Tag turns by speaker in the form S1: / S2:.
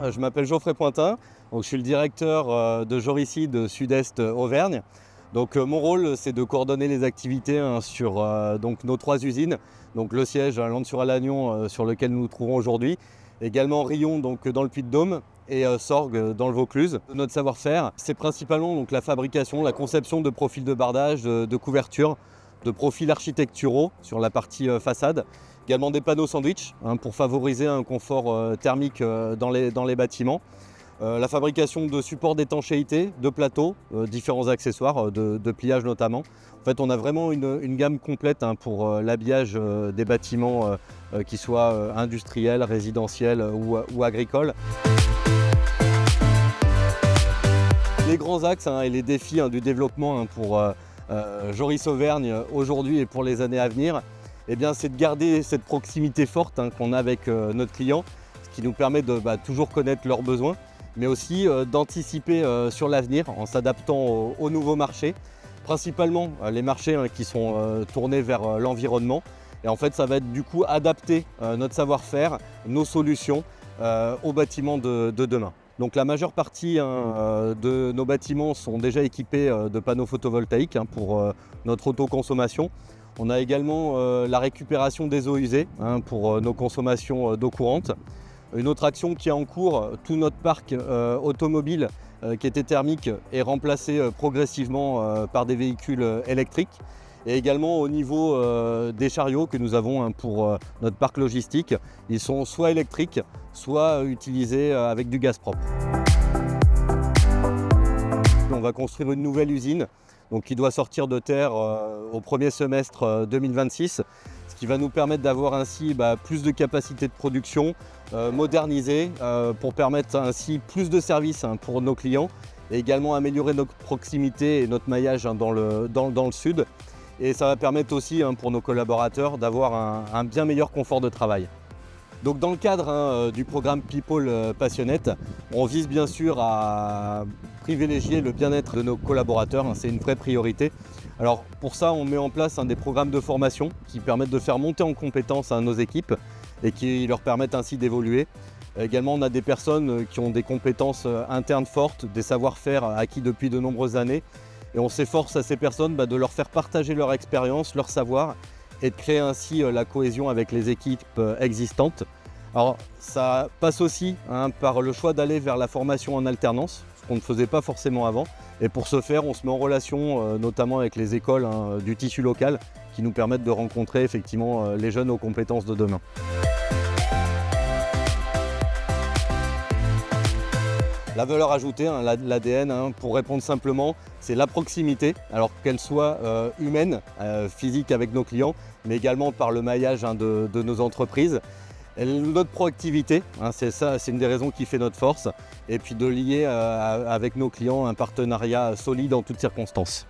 S1: je m'appelle Geoffrey Pointin, donc je suis le directeur de Joricide Sud-Est Auvergne. Donc mon rôle, c'est de coordonner les activités sur donc nos 3 usines, donc le siège à Lannes-sur-Alagnon sur lequel nous nous trouvons aujourd'hui, également Riom donc, dans le Puy-de-Dôme et Sorgues dans le Vaucluse. Notre savoir-faire, c'est principalement donc, la fabrication, la conception de profils de bardage, de couverture, de profils architecturaux sur la partie façade, également des panneaux sandwich pour favoriser un confort thermique dans les bâtiments. La fabrication de supports d'étanchéité, de plateaux, différents accessoires, de pliage notamment. En fait, on a vraiment une gamme complète pour l'habillage des bâtiments, qui soient industriels, résidentiels ou agricoles. Les grands axes et les défis du développement pour Joris Auvergne aujourd'hui et pour les années à venir, eh bien, c'est de garder cette proximité forte qu'on a avec notre client, ce qui nous permet de toujours connaître leurs besoins, mais aussi d'anticiper sur l'avenir en s'adaptant aux nouveaux marchés, principalement les marchés qui sont tournés vers l'environnement. Et en fait, ça va être du coup adapter notre savoir-faire, nos solutions aux bâtiments de demain. Donc la majeure partie de nos bâtiments sont déjà équipés de panneaux photovoltaïques pour notre autoconsommation. On a également la récupération des eaux usées pour nos consommations d'eau courante. Une autre action qui est en cours, tout notre parc automobile qui était thermique est remplacé progressivement par des véhicules électriques. Et également au niveau des chariots que nous avons pour notre parc logistique, ils sont soit électriques, soit utilisés avec du gaz propre. On va construire une nouvelle usine qui doit sortir de terre au premier semestre 2026, ce qui va nous permettre d'avoir ainsi plus de capacité de production modernisée pour permettre ainsi plus de services pour nos clients et également améliorer notre proximité et notre maillage dans le sud. Et ça va permettre aussi pour nos collaborateurs d'avoir un bien meilleur confort de travail. Donc dans le cadre du programme People Passionate, on vise bien sûr à privilégier le bien-être de nos collaborateurs, c'est une vraie priorité. Alors pour ça, on met en place des programmes de formation qui permettent de faire monter en compétences nos équipes et qui leur permettent ainsi d'évoluer. Également, on a des personnes qui ont des compétences internes fortes, des savoir-faire acquis depuis de nombreuses années. Et on s'efforce à ces personnes de leur faire partager leur expérience, leur savoir et de créer ainsi la cohésion avec les équipes existantes. Alors ça passe aussi par le choix d'aller vers la formation en alternance, ce qu'on ne faisait pas forcément avant. Et pour ce faire, on se met en relation notamment avec les écoles du tissu local qui nous permettent de rencontrer effectivement les jeunes aux compétences de demain. La valeur ajoutée, l'ADN, pour répondre simplement, c'est la proximité, alors qu'elle soit humaine, physique avec nos clients, mais également par le maillage de nos entreprises. Et notre proactivité, c'est ça, c'est une des raisons qui fait notre force, et puis de lier avec nos clients un partenariat solide en toutes circonstances.